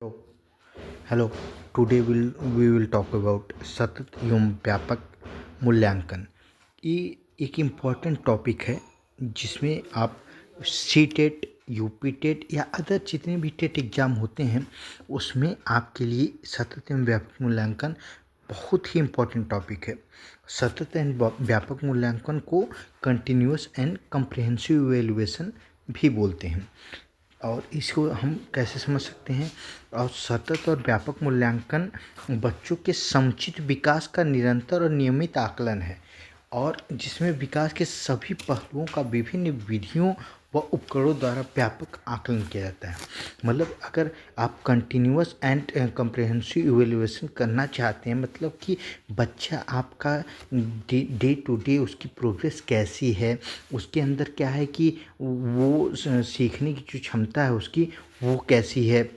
So, hello. Today we will talk about सतत एवं व्यापक मूल्यांकन। ये एक इम्पॉर्टेंट टॉपिक है जिसमें आप सी टेट, यूपी टेट या अदर जितने भी टेट एग्ज़ाम होते हैं उसमें आपके लिए सतत एवं व्यापक मूल्यांकन बहुत ही इम्पॉर्टेंट टॉपिक है। सतत एवं व्यापक मूल्यांकन को कंटिन्यूअस एंड कम्प्रिहेंसिव इवैल्यूएशन भी बोलते हैं। और इसको हम कैसे समझ सकते हैं? और सतत और व्यापक मूल्यांकन बच्चों के समुचित विकास का निरंतर और नियमित आकलन है और जिसमें विकास के सभी पहलुओं का विभिन्न विधियों व उपकरणों द्वारा व्यापक आकलन किया जाता है। मतलब अगर आप कंटिन्यूअस एंड कम्प्रिहेंसिव इवैल्यूएशन करना चाहते हैं, मतलब कि बच्चा आपका डे टू डे उसकी प्रोग्रेस कैसी है, उसके अंदर क्या है कि वो सीखने की जो क्षमता है उसकी वो कैसी है,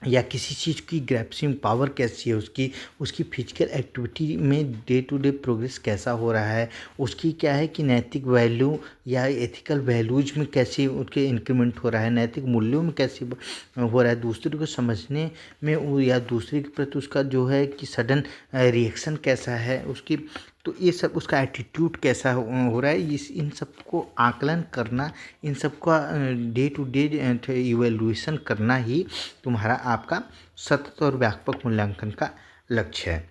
या किसी चीज़ की ग्रैस्पिंग पावर कैसी है उसकी फिजिकल एक्टिविटी में डे टू डे प्रोग्रेस कैसा हो रहा है, उसकी क्या है कि नैतिक वैल्यू या एथिकल वैल्यूज में कैसे उसके इंक्रीमेंट हो रहा है, नैतिक मूल्यों में कैसे हो रहा है, दूसरे को समझने में या दूसरे के प्रति उसका जो है कि सडन रिएक्शन कैसा है उसकी, तो ये सब उसका एटीट्यूड कैसा हो रहा है, इन सबको आकलन करना, इन सबका डे टू डे इवैल्यूएशन करना ही तुम्हारा आपका सतत और व्यापक मूल्यांकन का लक्ष्य है।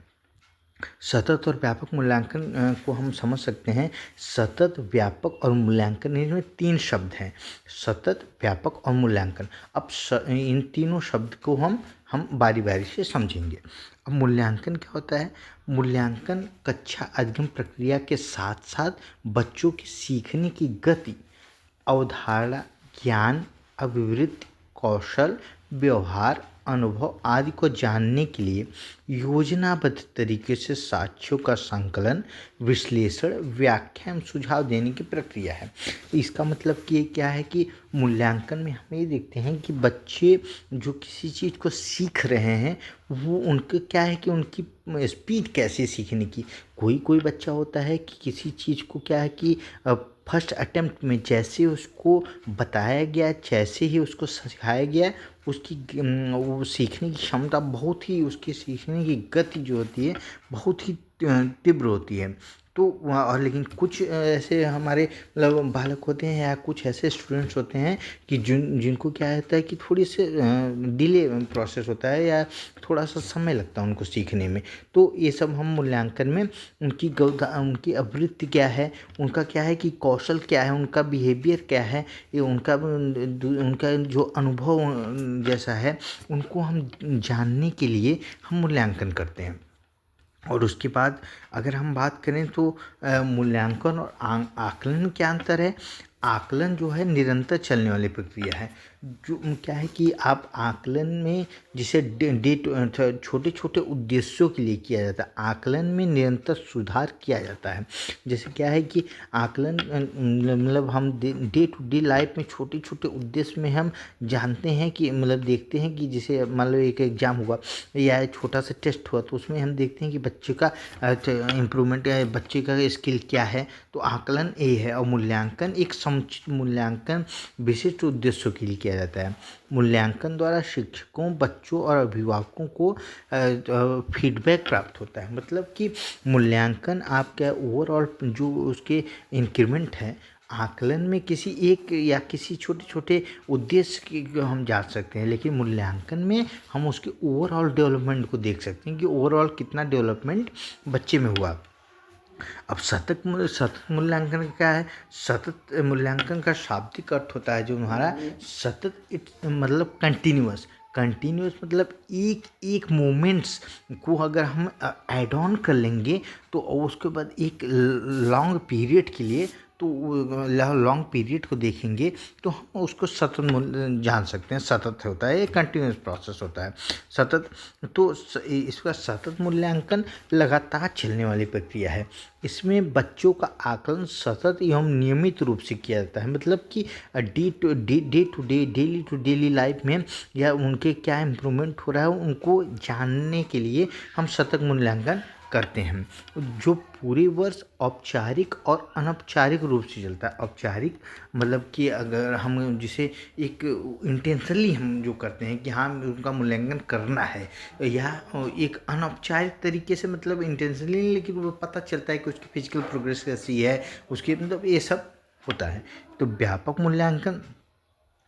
सतत और व्यापक मूल्यांकन को हम समझ सकते हैं। सतत, व्यापक और मूल्यांकन, इनमें 3 शब्द हैं, सतत, व्यापक और मूल्यांकन। अब इन तीनों शब्द को हम बारी बारी से समझेंगे। अब मूल्यांकन क्या होता है? मूल्यांकन कक्षा अधिगम प्रक्रिया के साथ साथ बच्चों की सीखने की गति, अवधारणा, ज्ञान, अभिवृत्ति, कौशल, व्यवहार, अनुभव आदि को जानने के लिए योजनाबद्ध तरीके से साक्ष्यों का संकलन, विश्लेषण, व्याख्या एवं सुझाव देने की प्रक्रिया है। इसका मतलब कि ये क्या है कि मूल्यांकन में हम ये देखते हैं कि बच्चे जो किसी चीज़ को सीख रहे हैं वो उनके क्या है कि उनकी स्पीड कैसी है सीखने की। कोई बच्चा होता है कि किसी चीज़ को क्या है कि फर्स्ट अटेम्प्ट में जैसे उसको बताया गया, जैसे ही उसको सिखाया गया, उसकी वो सीखने की क्षमता बहुत ही, उसकी सीखने की गति जो होती है बहुत ही तीव्र होती है। तो वहाँ और लेकिन कुछ ऐसे हमारे मतलब बालक होते हैं या कुछ ऐसे स्टूडेंट्स होते हैं कि जिनको क्या होता है कि थोड़ी से डिले प्रोसेस होता है या थोड़ा सा समय लगता है उनको सीखने में। तो ये सब हम मूल्यांकन में उनकी आवृत्ति क्या है, उनका क्या है कि कौशल क्या है, उनका बिहेवियर क्या है, ये उनका जो अनुभव जैसा है, उनको हम जानने के लिए हम मूल्यांकन करते हैं। और उसके बाद अगर हम बात करें तो मूल्यांकन और आकलन में क्या अंतर है? आकलन जो है निरंतर चलने वाली प्रक्रिया है। जो क्या है कि आप आकलन में जिसे छोटे छोटे उद्देश्यों के लिए किया जाता है, आकलन में निरंतर सुधार किया जाता है। जैसे क्या है कि आकलन मतलब हम डे टू डे लाइफ में छोटे छोटे उद्देश्य में हम जानते हैं कि मतलब देखते हैं कि जैसे मान लो एक एग्ज़ाम हुआ या छोटा सा टेस्ट हुआ तो उसमें हम देखते हैं कि बच्चे का इम्प्रूवमेंट या बच्चे का स्किल क्या है। तो आकलन ये है। और मूल्यांकन एक समुचित मूल्यांकन विशिष्ट उद्देश्यों के लिए किया जाता है। मूल्यांकन द्वारा शिक्षकों, बच्चों और अभिभावकों को फीडबैक प्राप्त होता है। मतलब कि मूल्यांकन आपका ओवरऑल जो उसके इंक्रीमेंट है, आकलन में किसी एक या किसी छोटे छोटे उद्देश्य की हम जान सकते हैं, लेकिन मूल्यांकन में हम उसके ओवरऑल डेवलपमेंट को देख सकते हैं कि ओवरऑल कितना डेवलपमेंट बच्चे में हुआ। अब सतत मूल्यांकन क्या है? सतत मूल्यांकन का शाब्दिक अर्थ होता है जो हमारा सतत मतलब कंटिन्यूअस मतलब एक एक मोमेंट्स को अगर हम ऐड ऑन कर लेंगे तो उसके बाद एक लॉन्ग पीरियड के लिए, तो लॉन्ग पीरियड को देखेंगे तो हम उसको सतत जान सकते हैं। सतत होता है, एक कंटिन्यूअस प्रोसेस होता है सतत। तो इसका सतत मूल्यांकन लगातार चलने वाली प्रक्रिया है। इसमें बच्चों का आकलन सतत एवं नियमित रूप से किया जाता है। मतलब कि day to day, daily to daily life में या उनके क्या इम्प्रूवमेंट हो रहा है उनको जानने के लिए हम सतत मूल्यांकन करते हैं, जो पूरे वर्ष औपचारिक और अनौपचारिक रूप से चलता है। औपचारिक मतलब कि अगर हम जिसे एक इंटेंशनली हम जो करते हैं कि हाँ उनका मूल्यांकन करना है, या एक अनौपचारिक तरीके से मतलब इंटेंशनली नहीं, लेकिन वो पता चलता है कि उसकी फिजिकल प्रोग्रेस कैसी है, उसकी मतलब ये सब होता है। तो व्यापक मूल्यांकन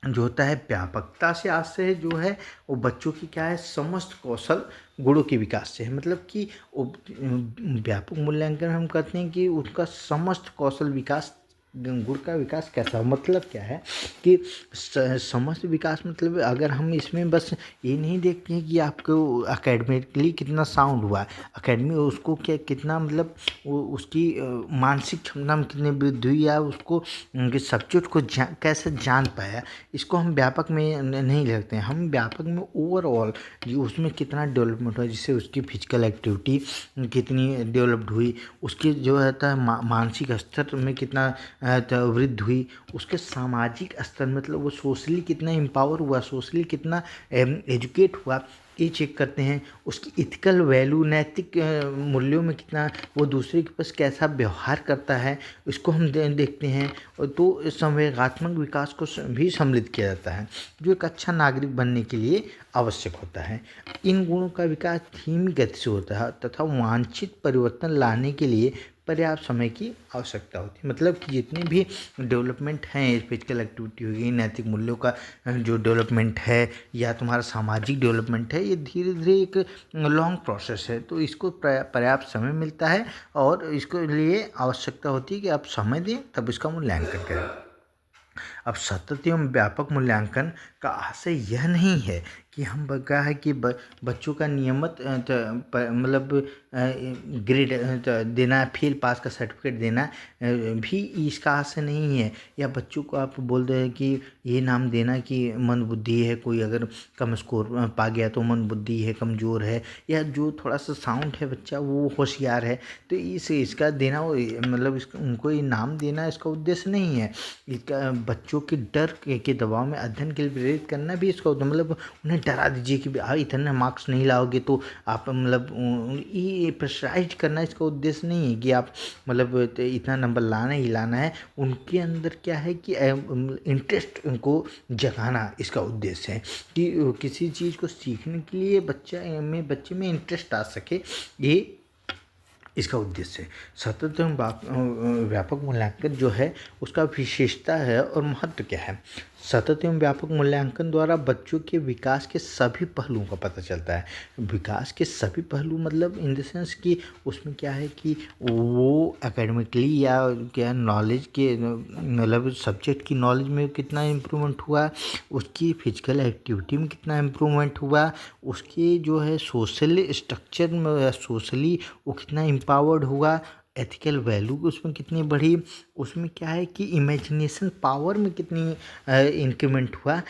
जो होता है व्यापकता से आशय जो है वो बच्चों की क्या है, समस्त कौशल गुणों के विकास से है। मतलब कि व्यापक मूल्यांकन हम कहते हैं कि उसका समस्त कौशल विकास, गुण का विकास कैसा हो, मतलब क्या है कि समस्त विकास मतलब अगर हम इसमें बस ये नहीं देखते हैं कि आपको अकेडमिकली कितना साउंड हुआ, अकेडमी उसको क्या कितना मतलब वो उसकी मानसिक क्षमता में कितनी वृद्धि हुई, या उसको सब्जेक्ट को कैसे जान पाया, इसको हम व्यापक में नहीं रखते हैं। हम व्यापक में ओवरऑल उसमें कितना डेवलपमेंट हुआ, जिससे उसकी फिजिकल एक्टिविटी कितनी डेवलप्ड हुई, उसकी जो है मानसिक स्तर में कितना वृद्धि हुई, उसके सामाजिक स्तर मतलब वो सोशली कितना एम्पावर हुआ, सोशली कितना एजुकेट हुआ, ये चेक करते हैं। उसकी इथिकल वैल्यू, नैतिक मूल्यों में कितना वो दूसरे के पास कैसा व्यवहार करता है, इसको हम देखते हैं। और तो संवेगात्मक विकास को भी सम्मिलित किया जाता है, जो एक अच्छा नागरिक बनने के लिए आवश्यक होता है। इन गुणों का विकास धीमी गति से होता है तथा वांछित परिवर्तन लाने के लिए पर्याप्त समय की आवश्यकता होती है। मतलब कि जितने भी डेवलपमेंट हैं, फिजिकल एक्टिविटी होगी, नैतिक मूल्यों का जो डेवलपमेंट है, या तुम्हारा सामाजिक डेवलपमेंट है, ये धीरे धीरे एक लॉन्ग प्रोसेस है। तो इसको पर्याप्त समय मिलता है और इसके लिए आवश्यकता होती है कि आप समय दें तब इसका मूल्यांकन करें। अब सतत एवं व्यापक मूल्यांकन का आशय यह नहीं है कि हम क्या है कि बच्चों का नियमित मतलब ग्रेड देना, फेल पास का सर्टिफिकेट देना भी इसका आशय नहीं है। या बच्चों को आप बोल रहे हैं कि ये नाम देना कि मंद बुद्धि है, कोई अगर कम स्कोर पा गया तो मंद बुद्धि है, कमज़ोर है, या जो थोड़ा सा साउंड है बच्चा वो होशियार है, तो इसका देना मतलब उनको ये नाम देना इसका उद्देश्य नहीं है। इसका बच्चों के डर के दबाव में अध्ययन के लिए प्रेरित करना भी इसका मतलब उन्हें डरा दीजिए कि इतने मार्क्स नहीं लाओगे तो आप मतलब ये प्रेशराइज करना इसका उद्देश्य नहीं है कि आप मतलब इतना नंबर लाना ही लाना है। उनके अंदर क्या है कि इंटरेस्ट को जगाना इसका उद्देश्य है, कि किसी चीज़ को सीखने के लिए बच्चे में इंटरेस्ट आ सके, ये इसका उद्देश्य है। सतत एवं व्यापक मूल्यांकन जो है उसका विशेषता है और महत्व क्या है। सतत एवं व्यापक मूल्यांकन द्वारा बच्चों के विकास के सभी पहलुओं का पता चलता है। विकास के सभी पहलू मतलब इन द सेंस कि उसमें क्या है कि वो एकेडमिकली या क्या नॉलेज के मतलब सब्जेक्ट की नॉलेज में कितना इम्प्रूवमेंट हुआ, उसकी फिजिकल एक्टिविटी में कितना इम्प्रूवमेंट हुआ, उसके जो है सोशल स्ट्रक्चर में सोशली वो कितना एम्पावर्ड हुआ, एथिकल वैल्यू उसमें कितनी बढ़ी, उसमें क्या है कि इमेजिनेशन पावर में कितनी इंक्रीमेंट हुआ।